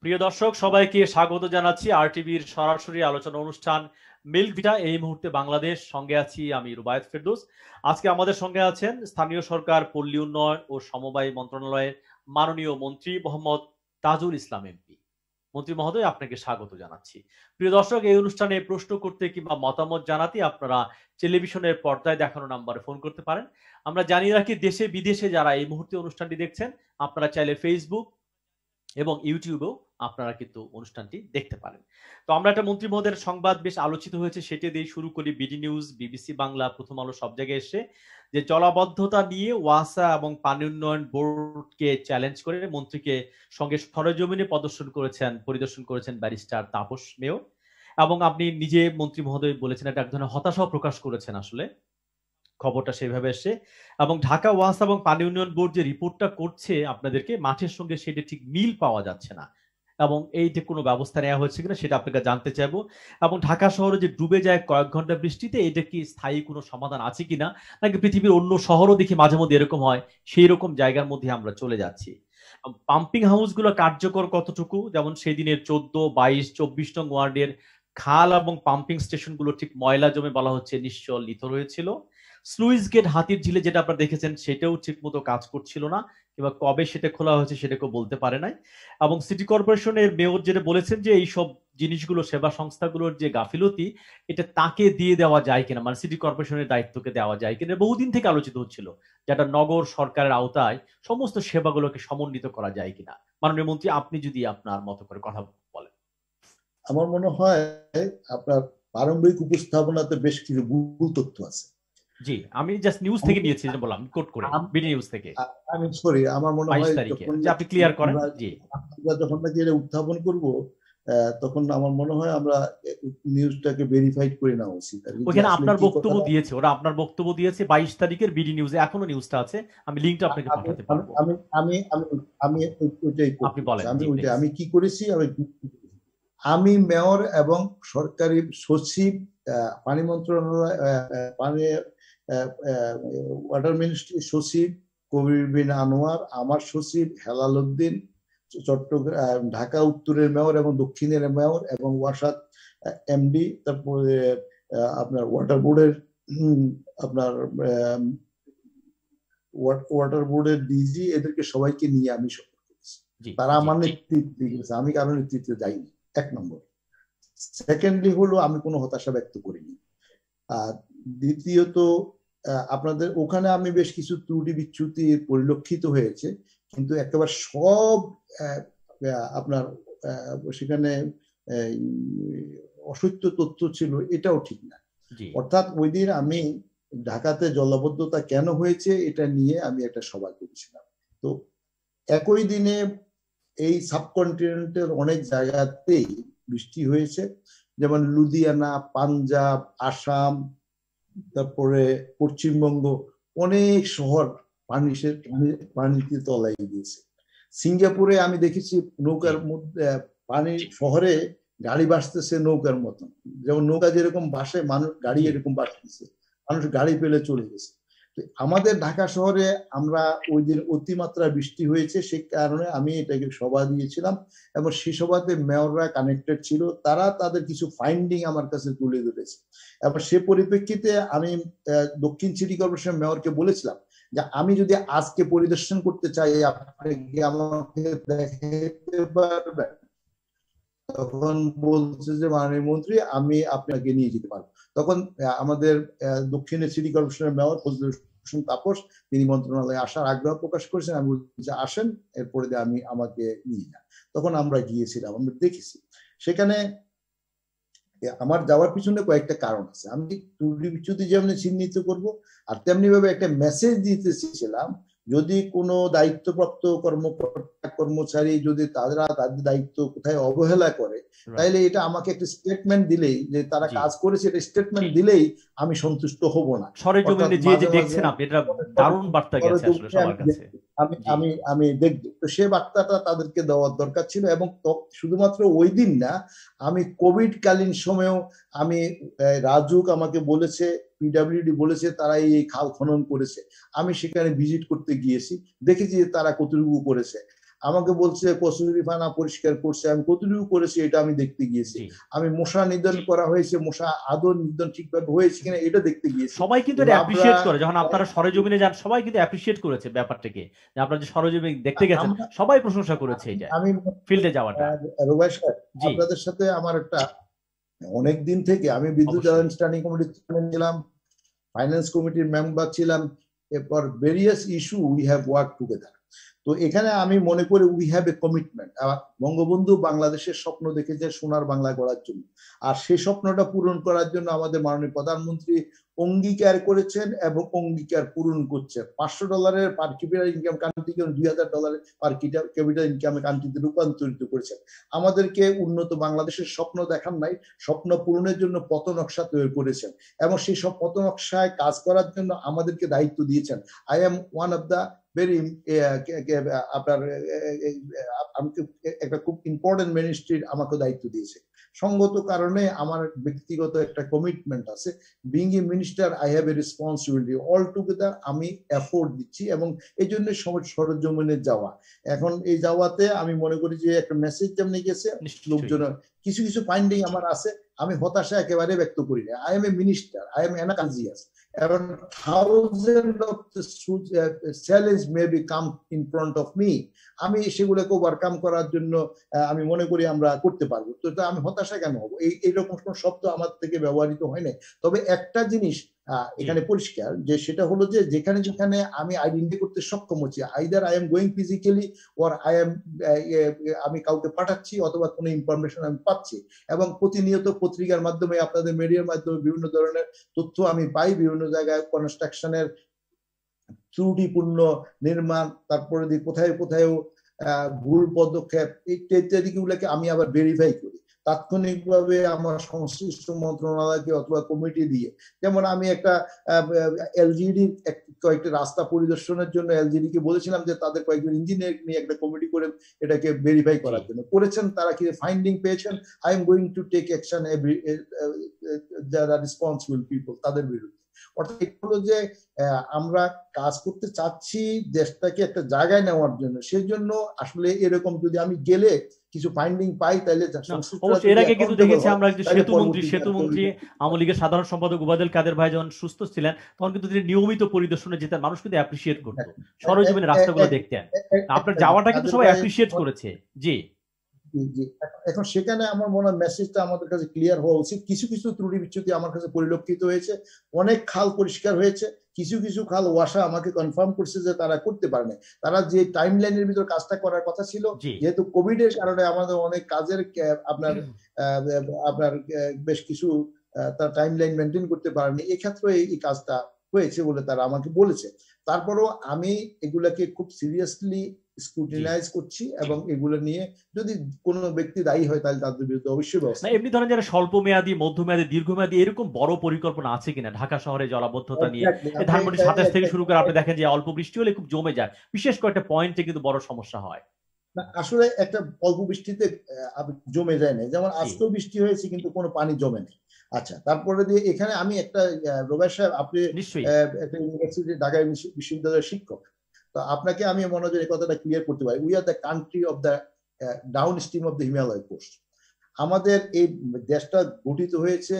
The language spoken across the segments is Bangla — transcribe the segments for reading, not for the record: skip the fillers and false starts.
প্রিয় দর্শক সবাইকে স্বাগত জানাচ্ছি আরটিভির সরাসরি আলোচনা অনুষ্ঠান মিল্ক ভিটা। এই মুহূর্তে বাংলাদেশ সঙ্গে আছি আমি রুবায়েত ফেরদৌস। আজকে আমাদের সঙ্গে আছেন স্থানীয় সরকার, পল্লী উন্নয়ন ও সমবায় মন্ত্রণালয়ের মাননীয় মন্ত্রী মোহাম্মদ তাজুল ইসলাম এমপি। মন্ত্রী মহোদয়, আপনাকে স্বাগত জানাচ্ছি। প্রিয় দর্শক, এই অনুষ্ঠানে প্রশ্ন করতে কিংবা মতামত জানাতে আপনারা টেলিভিশনের পর্দায় দেখানো নাম্বারে ফোন করতে পারেন। আমরা জানিয়ে রাখি, দেশে বিদেশে যারা এই মুহূর্তে অনুষ্ঠানটি দেখছেন, আপনারা চাইলে ফেসবুক এবং ইউটিউবেও আপনারা কিন্তু অনুষ্ঠানটি দেখতে পারেন। তো আমরা একটা মন্ত্রী মহোদয়ের সংবাদ বেশ আলোচিত হয়েছে, সেটি দিয়ে শুরু করি। বিডি নিউজ, বিবিসি বাংলা, প্রথম আলো সব জায়গায় এসে যে জলাবদ্ধতা নিয়ে ওয়াসা এবং পানি উন্নয়ন বোর্ডকে চ্যালেঞ্জ করে মন্ত্রীকে সঙ্গে সরেজমিনে পরিদর্শন করেছেন ব্যারিস্টার তাপস মেয়র। এবং আপনি নিজে মন্ত্রী মহোদয় বলেছেন এটা এক ধরনের হতাশাও প্রকাশ করেছেন আসলে খবরটা সেভাবে এসে। এবং ঢাকা ওয়াসা এবং পানি উন্নয়ন বোর্ড যে রিপোর্টটা করছে আপনাদেরকে, মাঠের সঙ্গে সেটা ঠিক মিল পাওয়া যাচ্ছে না, এবং এইটা কোনো ব্যবস্থা নেওয়া হয়েছে কিনা সেটা আপনাকে জানতে চাইবো। এবং ঢাকা শহরে যে ডুবে যায় কয়েক ঘন্টা বৃষ্টিতে, এটা কি স্থায়ী কোনো সমাধান আছে কিনা, নাকি পৃথিবীর অন্য শহরও দেখি মাঝে মধ্যে এরকম হয়, সেই রকম জায়গার মধ্যে আমরা চলে যাচ্ছি। পাম্পিং হাউস গুলো কার্যকর কতটুকু, যেমন সেই দিনের 14, 22, 24 নং ওয়ার্ডের খাল এবং পাম্পিং স্টেশন গুলো ঠিক ময়লা জমে বলা হচ্ছে নিশ্চল লিথর হয়েছিল। স্লুইস গেট হাতির ঝিলে যেটা আপনারা দেখেছেন সেটাও ঠিক মতো কাজ করছিল না, কিংবা কবে সেটা খোলা হয়েছে সেটা কেউ বলতে পারে নাই। এবং সিটি কর্পোরেশনের মেয়র যেটা বলেছেন যে এইসব জিনিসগুলো, সেবা সংস্থাগুলোর যে গাফিলতি, এটা তাকে দিয়ে দেওয়া যায় কিনা, মানে সিটি কর্পোরেশনের দায়িত্বকে দেওয়া যায় কিনা, বহুদিন থেকে আলোচিত হচ্ছিল, যেটা নগর সরকারের আওতায় সমস্ত সেবাগুলোকে সমন্বিত করা যায় কিনা। মাননীয় মন্ত্রী, আপনি যদি আপনার মতো করে কথা বলেন। আমার মনে হয় আপনার প্রারম্ভিক উপস্থাপনাতে বেশ কিছু ভুল তথ্য আছে। জি, আমি জাস্ট নিউজ থেকে নিয়েছি, যেটা বললাম কোট করে, বিডি নিউজ থেকে। আমি সরি, আমার মনে হয় আপনি ক্লিয়ার করেন। জি, আমরা যখন নাকি এটা উত্থাপন করব, তখন আমার মনে হয় আমরা নিউজটাকে ভেরিফাইড করে নেওয়া উচিত। ওখানে আপনার বক্তব্য দিয়েছে, ওরা আপনার বক্তব্য দিয়েছে 22 তারিখের বিডি নিউজে, এখনো নিউজটা আছে, আমি লিংকটা আপনাকে পাঠাতে পারবো। আমি ওইটাই আপনি বলেন। আমি কি করেছি, আমি মেয়র এবং সরকারি সচিব, পানি মন্ত্রণালয়, পানি ওয়াটার মিনিস্ট্রি সচিব কবির বিন আনোয়ার, আমার সচিব হেলাল উদ্দিন, চট্টগ্রাম ঢাকা উত্তরের মেয়র এবং দক্ষিণের মেয়র, এবং ওয়াসাদ এমডি, তারপরে আপনার ওয়াটার বোর্ডের ওয়াটার বোর্ডের ডিজি, এদেরকে সবাইকে নিয়ে আমি সফর করেছি। তারা আমার নেতৃত্ব দিয়েছে, আমি কারো নেতৃত্বে যাইনি, এক নম্বর। সেকেন্ডলি হলো, আমি কোনো হতাশা ব্যক্ত করিনি। আর দ্বিতীয়ত, আপনাদের ওখানে আমি বেশ কিছু ত্রুটি বিচ্যুতি পরিলক্ষিত হয়েছে, কিন্তু একেবারে সব আপনার সেখানে অসত্য তথ্য ছিল, এটাও ঠিক না। অর্থাৎ ওই দিন আমি ঢাকাতে জলাবদ্ধতা কেন হয়েছে এটা নিয়ে আমি একটা সভা করেছিলাম। তো একই দিনে এই সাবকন্টিনেন্টের অনেক জায়গাতেই বৃষ্টি হয়েছে, যেমন লুধিয়ানা, পাঞ্জাব, আসাম, তারপরে পশ্চিমবঙ্গ, অনেক শহর পানিতে তলায় গিয়েছে। সিঙ্গাপুরে আমি দেখেছি নৌকার মধ্যে পানি, শহরে গাড়ি ভাসতেছে নৌকার মতন, যেমন নৌকা যেরকম ভাসে, মানুষ গাড়ি এরকম ভাসতেছে, মানুষ গাড়ি পেলে চলে গেছে। আমাদের ঢাকা শহরে আমরা ওই দিন অতিমাত্রা বৃষ্টি হয়েছে, সেই কারণে আমি এটাকে সভা দিয়েছিলাম, এবং সেই সভাতে মেয়ররা কানেক্টেড ছিল, তারা তাদের কিছু ফাইন্ডিং আমার কাছে তুলে ধরেছে। এবং সে পরিপ্রেক্ষিতে আমি দক্ষিণ সিটি কর্পোরেশন মেয়রকে বলেছিলাম যে আমি যদি আজকে পরিদর্শন করতে চাই, আপনি কি আমাকে দেখাতে পারবেন? তখন বলছে যে মাননীয় মন্ত্রী, আমি আপনাকে নিয়ে যেতে পারবো। তখন আমাদের দক্ষিণের সিটি কর্পোরেশনের মেয়র ফজলুল হোসেন তাপস, তিনি মন্ত্রণালয়ে আসার আগ্রহ প্রকাশ করেছেন। আমি বলছি আসেন, এরপরে আমাকে নিয়ে যান। তখন আমরা গিয়েছিলাম, আমরা দেখেছি। সেখানে আমার যাওয়ার পিছনে কয়েকটা কারণ আছে। আমি ত্রুটি বিচ্যুতি যেমন চিহ্নিত করব, আর তেমনি ভাবে একটা মেসেজ দিতে চেয়েছিলাম, যদি কোনো দায়িত্বপ্রাপ্ত কর্মকর্তা কর্মচারী যদি তাদের দায়িত্ব কোথায় অবহেলা করে, তাহলে এটা আমাকে একটা স্টেটমেন্ট দিলেই, যে তারা কাজ করেছে এটা স্টেটমেন্ট দিলেই আমি সন্তুষ্ট হব না। আমি দেখব, তো সে বার্তাটা তাদেরকে দেওয়ার দরকার ছিল। এবং শুধুমাত্র ওই দিন না, আমি কোভিড কালীন সময়েও আমি রাজুক আমাকে বলেছে, পিডব্লিউডি বলেছে তারা এই খাল খনন করেছে, আমি সেখানে ভিজিট করতে গিয়েছি, দেখেছি যে তারা কতটুকু করেছে। আমাকে বলছে কচুরি ফানা পরিষ্কার করছে, আমি কতটুকু করেছি এটা আমি দেখতে গিয়েছি। আমি মশা নিধন করা হয়েছে, মশা আদর নিধন ঠিকভাবে হয়েছে কিনা এটা দেখতে গিয়েছি। সবাই কিন্তু এটা অ্যাপ্রিশিয়েট করে, যখন আপনারা সরেজমিনে যান সবাই কিন্তু অ্যাপ্রিশিয়েট করেছে ব্যাপারটাকে, যে আপনারা যে সরেজমিনে দেখতে গেছেন সবাই প্রশংসা করেছে এটা, আমি ফিল্ডে যাওয়াটা। রুবাই সাহেব, আপনাদের সাথে আমার একটা অনেক দিন থেকে, আমি বিদ্যুৎ জ্বালানি স্ট্যান্ডিং কমিটির চেয়ারম্যান ছিলাম, ফাইন্যান্স কমিটির মেম্বার ছিলাম, এরপর various issue we have work together. তো এখানে আমি মনে করি we have A commitment. Bangabandhu বাংলাদেশের স্বপ্ন দেখেছে সোনার বাংলা গড়ার জন্য, আর সেই স্বপ্নটা পূরণ করার জন্য আমাদের মাননীয় প্রধানমন্ত্রী অঙ্গীকার করেছেন এবং অঙ্গীকার পূরণ করছেন। $500 পার ক্যাপিটাল ইনকাম কান্ট্রিকে $2000 পার ক্যাপিটাল ইনকাম কান্ট্রিতে রূপান্তরিত করেছেন। আমাদেরকে উন্নত বাংলাদেশের স্বপ্ন দেখান নাই, স্বপ্ন পূরণের জন্য পথনকশা তৈরি করেছেন এবং সেই সব পথনকশায় কাজ করার জন্য আমাদেরকে দায়িত্ব দিয়েছেন। I am one of the very আপনার একটা খুব ইম্পর্টেন্ট মিনিস্ট্রির আমাকে দায়িত্ব দিয়েছে। সঙ্গত কারণে আমার ব্যক্তিগত একটা কমিটমেন্ট আছে। Being a minister I have a responsibility all together. আমি এফোর্ট দিচ্ছি এবং এই জন্য সরজমিনে যাওয়া। এখন এই যাওয়াতে আমি মনে করি যে একটা মেসেজ যেমনি গেছে, লোকজন কিছু কিছু ফাইন্ডিং আমার আছে, আমি হতাশা একেবারে ব্যক্ত করি না। I am a minister, I am অ্যানাকাজিয়াস এবং thousand of challenge may be come in front of me. আমি সেগুলোকে ওভারকাম করার জন্য আমি মনে করি আমরা করতে পারবো। তো এটা আমি হতাশা কেন হবো? এইরকম কোন শব্দ আমার থেকে ব্যবহৃত হয় না। তবে একটা জিনিস এখানে পরিষ্কার, যে সেটা হলো যে যেখানে যেখানে আমি আইডেন্টিফাই করতে সক্ষম হচ্ছি, either I am going physically or আমি কাউকে পাঠাচ্ছি অথবা কোনো ইনফরমেশন আমি পাচ্ছি, এবং প্রতিনিয়ত পত্রিকার মাধ্যমে আপনাদের মিডিয়ার মাধ্যমে বিভিন্ন ধরনের তথ্য আমি পাই। বিভিন্ন জায়গায় কনস্ট্রাকশনের ত্রুটিপূর্ণ নির্মাণ, তারপরে কোথায় কোথায় ভুল পদক্ষেপ ইত্যাদি গুলোকে আমি আবার ভেরিফাই করি তাৎক্ষণিকভাবে আমার সংশ্লিষ্ট মন্ত্রণালয়কে অথবা কমিটি দিয়ে। যেমন আমি একটা এলজিডি কয়েকটি রাস্তা পরিদর্শনের জন্য এলজিডি কে বলেছিলাম যে তাদের কয়েকজন ইঞ্জিনিয়ার নিয়ে একটা কমিটি করে এটাকে ভেরিফাই করার জন্য, করেছেন। তারা কি ফাইন্ডিং পেয়েছেন, I am going to take action যারা রেসপন্সিবল পিপল তাদের বিরুদ্ধে। অর্থাৎ এটা হলো যে আমরা কাজ করতে চাচ্ছি দেশটাকে একটা জায়গায় নেওয়ার জন্য। সেই জন্য আসলে এরকম যদি আমি গেলে কিছু ফাইন্ডিং পাই তাহলে এর আগে কিন্তু দেখেছি আমরা সেতুমন্ত্রী আওয়ামী লীগের সাধারণ সম্পাদক ওবায়দুল কাদের ভাই যখন সুস্থ ছিলেন তখন কিন্তু তিনি নিয়মিত পরিদর্শনে যেতেন, মানুষ কিন্তু অ্যাপ্রিশিয়েট করতো, সরজমিনে রাস্তাগুলো দেখতেন। আপনার যাওয়াটা কিন্তু সবাই অ্যাপ্রিশিয়েট করেছে। জি, এখন সেখানে আমার মনে হয় মেসেজটা আমাদের কাছে ক্লিয়ার হওয়া উচিত। কিছু কিছু ত্রুটি বিচ্যুতি আমার কাছে পরিলক্ষিত হয়েছে, অনেক খাল পরিষ্কার হয়েছে, কিছু কিছু খাল ওয়াসা আমাকে কনফার্ম করছে যে তারা করতে পারেনি। তারা যে টাইম লাইনের ভিতর কাজটা করার কথা ছিল, যেহেতু কোভিড এর কারণে আমাদের অনেক কাজের আপনার বেশ কিছু তার টাইম লাইন মেনটেন করতে পারেনি, এক্ষেত্রে এই কাজটা হয়েছে বলে তারা আমাকে বলেছে। তারপরও আমি এগুলাকে খুব সিরিয়াসলি স্ক্রুটিনাইজ করছি এবং এগুলো নিয়ে যদি কোনো ব্যক্তি দায়ী হয় তাহলে তাদের বিরুদ্ধে অবশ্যই ব্যবস্থা। এমনি ধরেন যারা স্বল্প মেয়াদী, মধ্যমেয়াদী, দীর্ঘমেয়াদী এরকম বড় পরিকল্পনা আছে কিনা ঢাকা শহরে জলাবদ্ধতা নিয়ে? ধানমন্ডি 27 থেকে শুরু করে আপনি দেখেন যে অল্প বৃষ্টি হলে খুব জমে যায়, বিশেষ কয়েকটা পয়েন্টে কিন্তু বড় সমস্যা হয়। আসলে একটা অল্প বৃষ্টিতে জমে যায় না, যেমন আজকেও বৃষ্টি হয়েছে কিন্তু কোনো পানি জমে নেই। আচ্ছা, তারপরে দিয়ে এখানে আমি একটা রোবেশ সাহেব, আপনি একটা ইউনিভার্সিটি ঢাকা বিশ্ববিদ্যালয়ের শিক্ষক, তো আপনাকে আমি মনে হয় এই কথাটা ক্লিয়ার করতে পারি। We are the country of the down stream of the Himalaya coast. আমাদের এই দেশটা গঠিত হয়েছে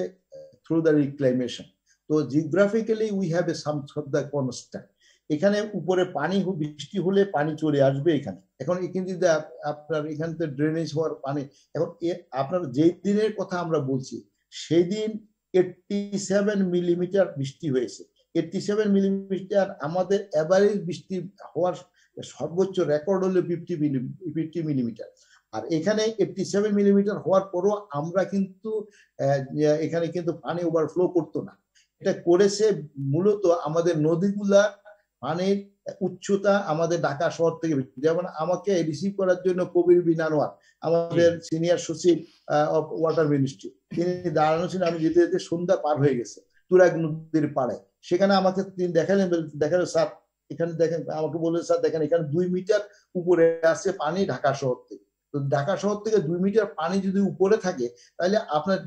থ্রু দ্য রিক্লাইমেশন। তো geographically we have a some of the constant. এখানে উপরে পানি বৃষ্টি হলে পানি চলে আসবে এখানে। এখন কিন্তু আপনার এখান থেকে ড্রেনেজ হওয়ার পানি, এখন আপনার যেই দিনের কথা আমরা বলছি সেই দিন 87 মিলিমিটার বৃষ্টি হয়েছে। 87 মিলিমিটার আমাদের এভারেজ বৃষ্টি হওয়ার সর্বোচ্চ রেকর্ড হলো 50 মিলিমিটার। আর এখানে 87 মিলিমিটার হওয়ার পরও আমরা কিন্তু এখানে কিন্তু পানি ওভারফ্লো করতো না। এটা করেছে মূলত আমাদের নদীগুলা পানির উচ্চতা আমাদের ঢাকা শহর থেকে। যেমন আমাকে রিসিভ করার জন্য কবির বিন আনোয়ার, আমাদের সিনিয়র সচিব অফ ওয়াটার মিনিস্ট্রি, তিনি দাঁড়ানো ছিলেন। আমি যেতে যেতে সন্ধ্যা পার হয়ে গেছে তুরাগ নদীর পাড়ে, সেখানে আমাকে তিনি দেখালেন স্যার এখানে দেখেন, আমাকে বললেন স্যার দেখেন এখানে 2 মিটার উপরে আছে পানি ঢাকা শহর থেকে। তো ঢাকা শহর থেকে 2 মিটার পানি যদি উপরে থাকে তাহলে আপনার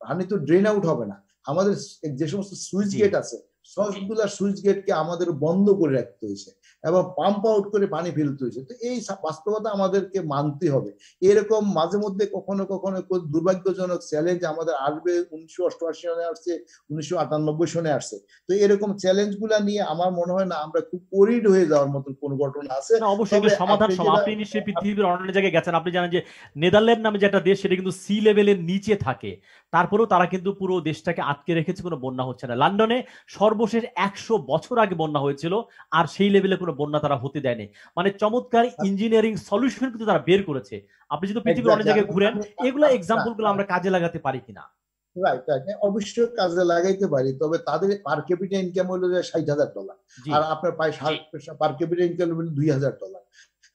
পানি তো ড্রেন আউট হবে না। আমাদের যে সমস্ত সুইচ গেট আছে সবগুলা সুইচ গেটকে আমাদের বন্ধ করে রাখতে হয়েছে এবং পাম্প আউট করে পানি ফেলতে হয়েছে। তো এই বাস্তবতা আমাদেরকে মানতে হবে। এরকম মাঝে মধ্যে কখনো কখনো দুর্ভাগ্যজনক চ্যালেঞ্জ আমাদের আসবে। 1988 সনে আসছে, 1998 সনে আসছে। তো এরকম চ্যালেঞ্জ গুলা নিয়ে আমার মনে হয় না আমরা খুব ওরিড হয়ে যাওয়ার মতো কোন ঘটনা আছে। অবশ্যই সমাধান আপনি নিশ্চয়ই পৃথিবীর অন্য জায়গায় গেছেন, আপনি জানেন যে নেদারল্যান্ড নামে যে একটা দেশ সেটা কিন্তু সি লেভেলের নিচে থাকে, তারপরেও তারা কিন্তু পুরো দেশটাকে আটকে রেখেছে, কোনো বন্যা হচ্ছে না। লন্ডনে সর্বশেষ 100 বছর আগে বন্যা হয়েছিল, আর সেই লেভেলে কোনো বন্যা তারা হতে দেয়নি। মানে চমৎকার ইঞ্জিনিয়ারিং সলিউশন কিন্তু তারা বের করেছে। আপনি যদি পৃথিবীর অনেক জায়গায় ঘুরেন, এগুলো এক্সাম্পল গুলো আমরা কাজে লাগাতে পারি কিনা? রাইট, অবশ্যই কাজে লাগাইতে পারি, তবে তাদের পার ক্যাপিটা ইনকাম হলো $60,000, আর আপনার পার ক্যাপিটা ইনকাম হলো $2,000।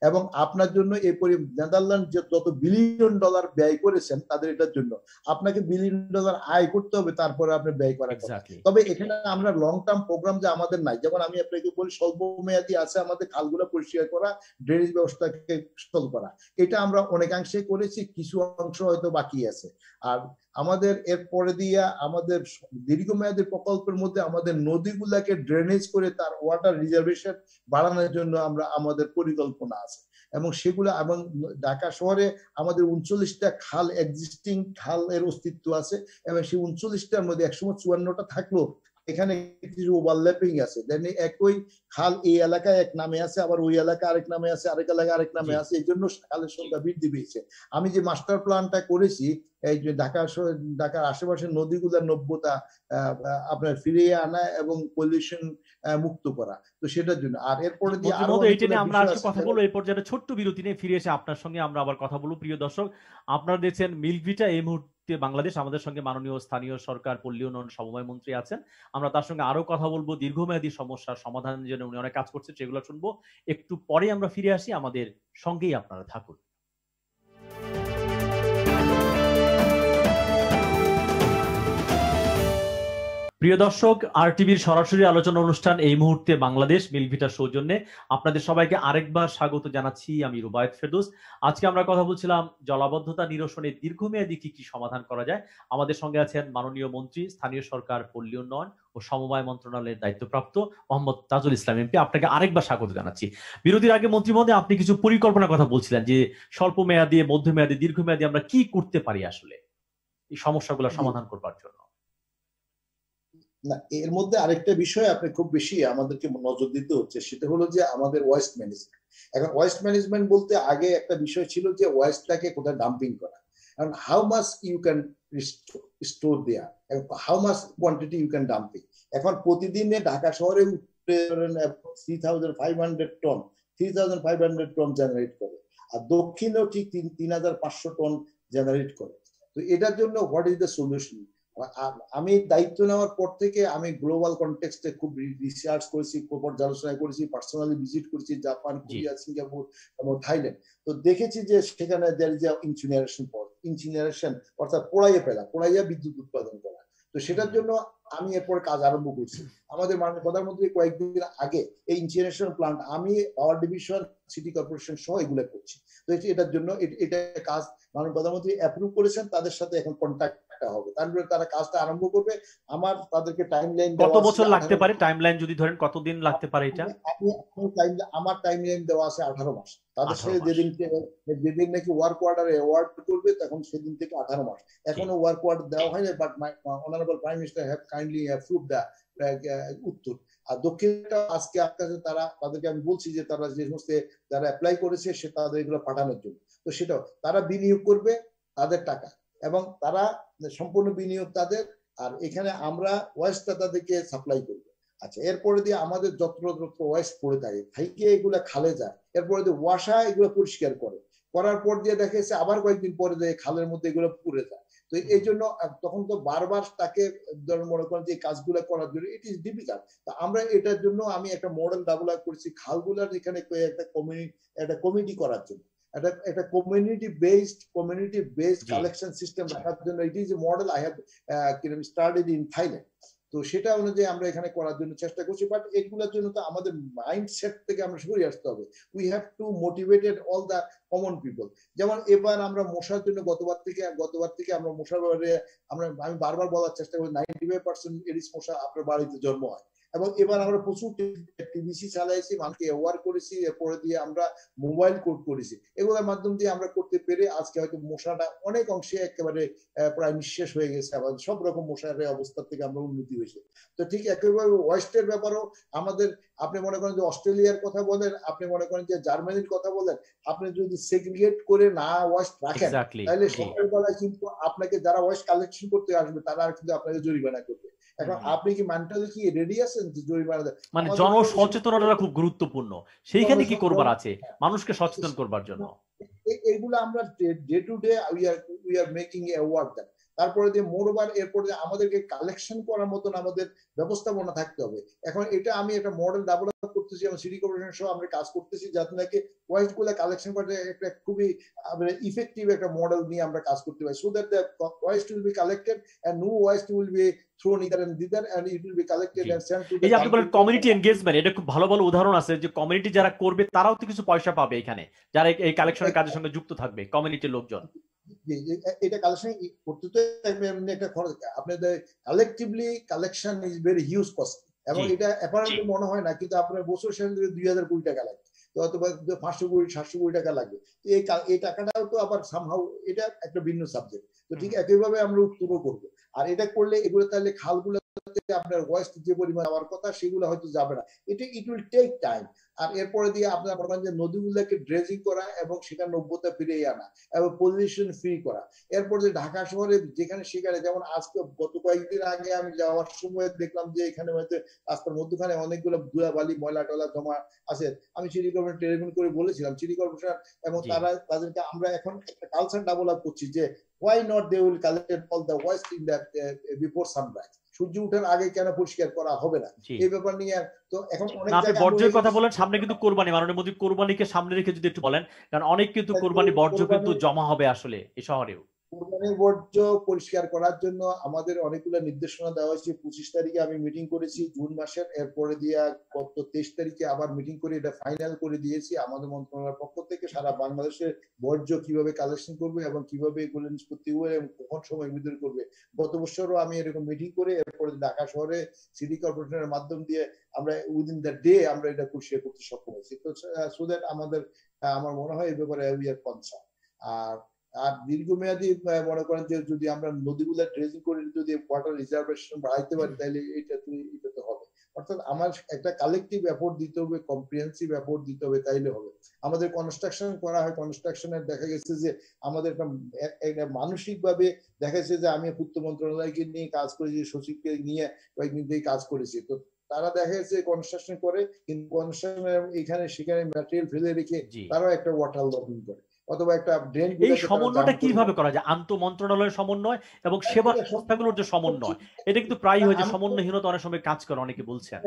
এবং আপনার জন্য এই নেদারল্যান্ড যত বিলিয়ন ডলার ব্যয় করেছেন তাদের এটার জন্য, আপনাকে বিলিয়ন ডলার আয় করতে হবে, তারপরে আপনি ব্যয় করার কথা। তবে এখানে আমরা লং টার্ম প্রোগ্রাম যে আমাদের নাই, যেমন আমি আপনাকে বলি স্বল্প মেয়াদী আছে আমাদের খালগুলো পরিষ্কার করা, ড্রেনেজ ব্যবস্থাকে সচল করা, এটা আমরা অনেকাংশে করেছি, কিছু অংশ হয়তো বাকি আছে। আর আমাদের এরপরে দিয়ে আমাদের দীর্ঘমেয়াদী প্রকল্পের মধ্যে আমাদের নদীগুলাকে ড্রেনেজ করে তার ওয়াটার রিজার্ভেশন বাড়ানোর জন্য আমাদের পরিকল্পনা আছে। এবং সেগুলো, এবং ঢাকা শহরে আমাদের 39টা খাল, এক্সিস্টিং খাল এর অস্তিত্ব আছে, এবং সেই 39টার মধ্যে 154টা থাকলো এখানে কিছু ওভারল্যাপিং আছে। একই খাল এই এলাকায় এক নামে আছে, আবার ওই এলাকা আরেক নামে আছে, আরেক এলাকা আরেক নামে আছে, এই জন্য খালের সংখ্যা বৃদ্ধি পেয়েছে। আমি যে মাস্টার প্ল্যানটা করেছি এই যে ঢাকার আশেপাশের নদীগুলোর নব্যতা আপনার ফিরিয়ে আনা এবং পলিউশন মুক্ত করা, তো সেটার জন্য। আর এরপরে দিয়ে আরো আমরা কথা বলবো, এই পর্যায়ে ছোট্ট বিরতি নিয়ে ফিরে এসে আপনার সঙ্গে আমরা আবার কথা বলবো। প্রিয় দর্শক, আপনারা দেখছেন মিল্ক ভিটা এই মুহূর্তে বাংলাদেশ। আমাদের সঙ্গে মাননীয় স্থানীয় সরকার পল্লী উন্নয়ন সমবায় মন্ত্রী আছেন। আমরা তার সঙ্গে আরো কথা বলবো, দীর্ঘমেয়াদী সমস্যার সমাধানের জন্য উনি অনেক কাজ করছেন, সেগুলো শুনবো। একটু পরে আমরা ফিরে আসি, আমাদের সঙ্গেই আপনারা থাকুন। প্রিয় দর্শক, আরটিভির সরাসরি আলোচনা অনুষ্ঠান এই মুহূর্তে বাংলাদেশ মিল্ক ভিটার সৌজন্যে আপনাদের সবাইকে আরেকবার স্বাগত জানাচ্ছি। আমি রুবায়েত ফেরদৌস। আজকে আমরা কথা বলছিলাম জলাবদ্ধতা নিরসনে দীর্ঘমেয়াদী কি কি সমাধান করা যায়। আমাদের সঙ্গে আছেন মাননীয় মন্ত্রী, স্থানীয় সরকার, পল্লী উন্নয়ন ও সমবায় মন্ত্রণালয়ের দায়িত্বপ্রাপ্ত মোহাম্মদ তাজুল ইসলাম এমপি। আপনাকে আরেকবার স্বাগত জানাচ্ছি। বিরতির আগে মন্ত্রী মহোদয়, আপনি কিছু পরিকল্পনার কথা বলছিলেন যে স্বল্প মেয়াদী, মধ্যমেয়াদী, দীর্ঘমেয়াদী আমরা কি করতে পারি আসলে এই সমস্যাগুলো সমাধান করবার জন্য। না, এর মধ্যে আরেকটা বিষয় আপনি খুব বেশি আমাদেরকে নজর দিতে হচ্ছে, সেটা হলো যে আমাদের ওয়েস্ট ম্যানেজমেন্ট। এখন ওয়েস্ট ম্যানেজমেন্ট বলতে আগে একটা বিষয় ছিল যে ওয়েস্টটাকে কোথায় ডাম্পিং করা, কারণ how much you can store there, how much quantity you can dumping. এখন প্রতিদিনে ঢাকা শহরে 3,500 টন জেনারেট করে, আর দক্ষিণেও ঠিক 3,500 টন জেনারেট করে। তো এটার জন্য হোয়াট ইজ দ্য সলিউশন? আমি দায়িত্ব নেওয়ার পর থেকে আমি গ্লোবাল কনটেক্সটে খুব রিসার্চ করেছি, পর্যালোচনা করেছি, পার্সোনালি ভিজিট করেছি জাপান, কোরিয়া, সিঙ্গাপুর এবং থাইল্যান্ড। তো দেখেছি যে সেখানে ইনসিনারেশন অর্থাৎ পোড়াইয়া বিদ্যুৎ উৎপাদন করা। তো সেটার জন্য আমি এরপর কাজ আরম্ভ করছি। আমাদের মাননীয় প্রধানমন্ত্রী কয়েকদিন আগে এই ইনসিনারেশন প্লান্ট আমি পাওয়ার ডিভিশন, সিটি কর্পোরেশন সহ এগুলো করছি। তো এটার জন্য এটা কাজ মাননীয় প্রধানমন্ত্রী অ্যাপ্রুভ করেছেন, তাদের সাথে এখন কন্ট্যাক্ট হবে, তারপরে তারা কাজটা আরম্ভ করবে। আমার তাদেরকে টাইমলাইন কত বছর লাগতে পারে, টাইমলাইন যদি ধরেন কতদিন লাগতে পারে এটা? আমার টাইমলাইন দেওয়া আছে 18 মাস। তাদের সাথে যেদিন নাকি ওয়ার্ক অর্ডারে অ্যাওয়ার্ড করবে তখন সেদিন থেকে 18 মাস। এখনো ওয়ার্ক অর্ডার দেওয়া হয়নি, but honourable prime minister have kindly approve the উত্তর। আর দক্ষিণটা আজকে আপনার তাদেরকে আমি বলছি যে তারা যে সমস্ত যারা অ্যাপ্লাই করেছে সে তাদের এগুলো পাঠানোর জন্য। তো সেটাও তারা বিনিয়োগ করবে তাদের টাকা, এবং তারা সম্পূর্ণ বিনিয়োগ তাদের, আর এখানে আমরা ওয়েস্টটা তাদেরকে সাপ্লাই করবো। আচ্ছা, এরপরে দিয়ে আমাদের যত্র ওয়েস্ট পড়ে থাকে এগুলা খালে যায়, এরপরে দিয়ে ওয়াসা এগুলো পরিষ্কার করার পর দিয়ে দেখেছে আবার কয়েকদিন পরে দিয়ে খালের মধ্যে এগুলো পুড়ে যায়। তো এই জন্য তখন তো বারবার তাকে মনে করেন যে কাজগুলো করার জন্য ইট ইজ ডিফিকাল্ট। তা আমরা এটার জন্য আমি একটা মডেল ডেভেলপ করছি খালগুলার এখানে একটা কমিটি করার জন্য, একটা কমিউনিটি বেসড কালেকশন সিস্টেম রাখার জন্য। It is a model I have studied in Thailand. তো সেটা অনুযায়ী আমরা এখানে করার জন্য চেষ্টা করছি, বাট এগুলোর জন্য তো আমাদের মাইন্ডসেট থেকে আমরা সরে আসতে হবে। We have to motivated all the common people. যেমন এবার আমরা মশার জন্য গতবার থেকে আমরা মশার ব্যাপারে আমি বারবার বলার চেষ্টা করি 95% এডিস মশা আপনার বাড়িতে জন্ম হয়। এবং এবার আমরা প্রচুর টিভিসি চালাইছি, মানুষকে অ্যাওয়ার করেছি, এরপরে দিয়ে আমরা মোবাইল কোড করেছি। এগুলোর মাধ্যম দিয়ে আমরা করতে পেরে আজকে হয়তো মশাটা অনেক অংশে একেবারে প্রায় নিঃশেষ হয়ে গেছে, আবার সব রকম মশার অবস্থা থেকে আমরা উন্নতি হয়েছে। তো ঠিক একইভাবে ওয়েস্টের ব্যাপারেও আমাদের, আপনি মনে করেন যে অস্ট্রেলিয়ার কথা বলেন, আপনি মনে করেন যে জার্মানির কথা বলেন, আপনি যদি সেগ্রিগেট করে না ওয়েস্ট রাখেন তাহলে সকালবেলায় কিন্তু আপনাকে যারা ওয়েস্ট কালেকশন করতে আসবে তারা কিন্তু আপনাকে জরিমানা করবে। এখন আপনি কি মেন্টালি কি রেডি আছেন যে জরিমানা দেন? মানে জনসচেতনতা খুব গুরুত্বপূর্ণ, সেইখানে কি করবার আছে মানুষকে সচেতন করবার জন্য। এইগুলো আমরা day to day we are making a work that. তারপরে দিয়ে মোরওভার এরপরে আমাদেরকে কালেকশন করার মতন আমাদের ব্যবস্থাপনা থাকতে হবে। এখন এটা আমি একটা মডেল ডেভেলপ করতেছি, আমার সিটি কর্পোরেশন সহ আমরা কাজ করতেছি যাতে নাকি ওয়েস্ট গুলা কালেকশন করতে একটা খুবই ইফেক্টিভ একটা মডেল নিয়ে আমরা কাজ করতে পারি, so that the waste will be collected and no waste will be thrown hither and thither and it will be collected and sent to. এই যে আপনি বলেন কমিউনিটি এনগেজমেন্ট, এটা খুব ভালো ভালো উদাহরণ আছে যে কমিউনিটি যারা করবে তারাও তো কিছু পয়সা পাবে এখানে, যারা এই কালেকশনের কাজের সঙ্গে যুক্ত থাকবে কমিউনিটির লোকজন। এটা কালেকশন করতে তো একটা খরচ, আপনাদের collectively collection is very huge cost, এবং এটা অ্যাপারেন্টলি মনে হয় না, কিন্তু আপনার বছর শেষে 2000 কোটি টাকা লাগে, তো অথবা 500 কোটি 700 কোটি টাকা লাগবে। এই টাকাটাও তো আবার সামহাউ এটা একটা ভিন্ন সাবজেক্ট। তো ঠিক একইভাবে আমরা উত্তর করবো, আর এটা করলে এগুলো তাহলে খালগুলো আপনার ওয়েস্ট যে পরিমাণ যাওয়ার কথা সেগুলো হয়তো যাবে না, ইট উইল টেক টাইম। আর এরপরে দিয়ে আপনার বলবেন যে নদীগুলোকে ড্রেজিং করা এবং সেখানে নব্যতা ফিরিয়ে আনা এবং পলিউশন ফ্রি করা। এরপর যে ঢাকা শহরে যেখানে সেখানে, যেমন আজকে গত কয়েকদিন আগে আমি যাওয়ার সময় দেখলাম যে এখানে হয়তো রাস্তার মধ্যখানে অনেকগুলো ধুলাবালি ময়লা টলা জমা আছে। আমি সিটি কর্পোরেশন টেলিফোন করে বলেছিলাম সিটি কর্পোরেশন, এবং তাদেরকে আমরা এখন একটা কালচার ডেভেলপ করছি যে why not they will collect all the waste in that before sunrise, সূর্য ওঠার আগে কেন পরিষ্কার করা হবে না, এই ব্যাপার নিয়ে। তো এখন অনেক জায়গায় বর্জ্যের কথা বলেন, সামনে কিন্তু কোরবানি, মাননীয় মোদী কোরবানিকে সামনে রেখে যদি একটু বলেন, কারণ অনেক কিন্তু কোরবানি বর্জ্য কিন্তু জমা হবে আসলে এই শহরেও। কোরবানির বর্জ্য পরিষ্কার করার জন্য আমাদের অনেকগুলো নির্দেশনা দেওয়া হয়েছে। 25 তারিখে আমি মিটিং করেছি জুন মাসের, এরপরে দিয়ে গত 23 তারিখে আবার মিটিং করে এটা ফাইনাল করে দিয়েছি। আমাদের মন্ত্রণালয়ের পক্ষ থেকে সারা বাংলাদেশের বর্জ্য কিভাবে কালেকশন করবে এবং কিভাবে এগুলো নিষ্পত্তি হবে এবং কখন সময় ভিতরে করবে। গত বছরও আমি এরকম মিটিং করে এরপরে ঢাকা শহরে সিটি কর্পোরেশনের মাধ্যম দিয়ে আমরা উইদিন দ্য ডে আমরা এটা পরিষ্কার করতে সক্ষম হয়েছি। তো সো দ্যাট আমার মনে হয় এই ব্যাপারে উই আর কনসার্ন। আর দীর্ঘমেয়াদী মনে করেন যে যদি আমরা নদীগুলো ড্রেজিং করে যদি ওয়াটার রিজার্ভেশন বাড়াইতে পারি তাহলে এটা তো হবে। অর্থাৎ আমার একটা কালেকটিভ এফোর্ট দিতে হবে, কম্প্রিহেন্সিভ এফোর্ট দিতে হবে, তাইলে হবে। আমাদের কনস্ট্রাকশন করা হয়, কনস্ট্রাকশনের দেখা গেছে যে আমাদের একটা মানসিক ভাবে দেখা গেছে যে আমি পূর্ত মন্ত্রণালয়কে নিয়ে কাজ করেছি, সচিবকে নিয়ে কয়েকদিন থেকে কাজ করেছি। তো তারা দেখা যাচ্ছে কনস্ট্রাকশন করে, কিন্তু কনস্ট্রাকশন এখানে সেখানে ম্যাটেরিয়াল ফেলে রেখে তারাও একটা ওয়াটার লবিং করে, অথবা একটা ড্রেন। এই সমন্বয়টা কিভাবে করা যায়, আন্তঃ মন্ত্রণালয়ের সমন্বয় এবং সেবা সংস্থাগুলোর যে সমন্বয়, এটা কিন্তু প্রায় হয় যে সমন্বয়হীনতা অনেক সময় কাজ করে, অনেকে বলছেন।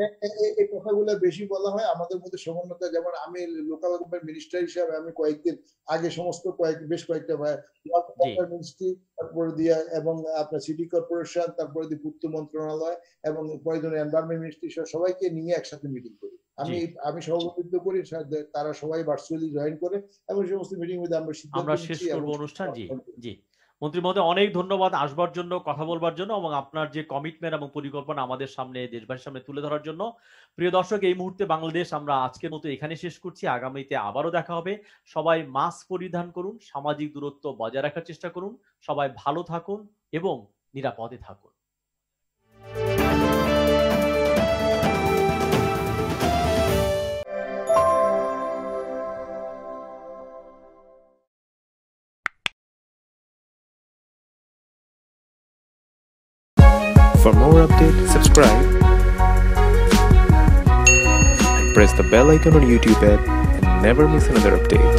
এই কথাগুলো বেশি বলা হয় আমাদের মধ্যে সমন্বয়তা। যেমন আমি লোকাল গভর্নমেন্ট মিনিস্টার হিসেবে আমি কয়েকদিন আগে সমস্ত বেশ কয়েকটা মিনিস্ট্রি, তারপরে দিয়ে এবং আপনার সিটি কর্পোরেশন, তারপরে দিয়ে পূর্ত মন্ত্রণালয় এবং কয়েকজন এনভায়রনমেন্ট মিনিস্ট্রি সবাইকে নিয়ে একসাথে মিটিং করি। আমি সভাপতিত্ব করি, তারা সবাই ভার্চুয়ালি জয়েন করে এবং সমস্ত মিটিং মধ্যে আমরা শেষ করব অনুষ্ঠান। জি মন্ত্রী মহোদয়, অনেক ধন্যবাদ আসবার জন্য, কথা বলবার জন্য এবং আপনার যে কমিটমেন্ট এবং পরিকল্পনা আমাদের সামনে, দেশবাসীর সামনে তুলে ধরার জন্য। প্রিয় দর্শক, এই মুহূর্তে বাংলাদেশ আমরা আজকের মতো এখানে শেষ করছি। আগামীতে আবারও দেখা হবে। সবাই মাস্ক পরিধান করুন, সামাজিক দূরত্ব বজায় রাখার চেষ্টা করুন, সবাই ভালো থাকুন এবং নিরাপদে থাকুন। For more updates, subscribe and press the bell icon on YouTube app and never miss another update.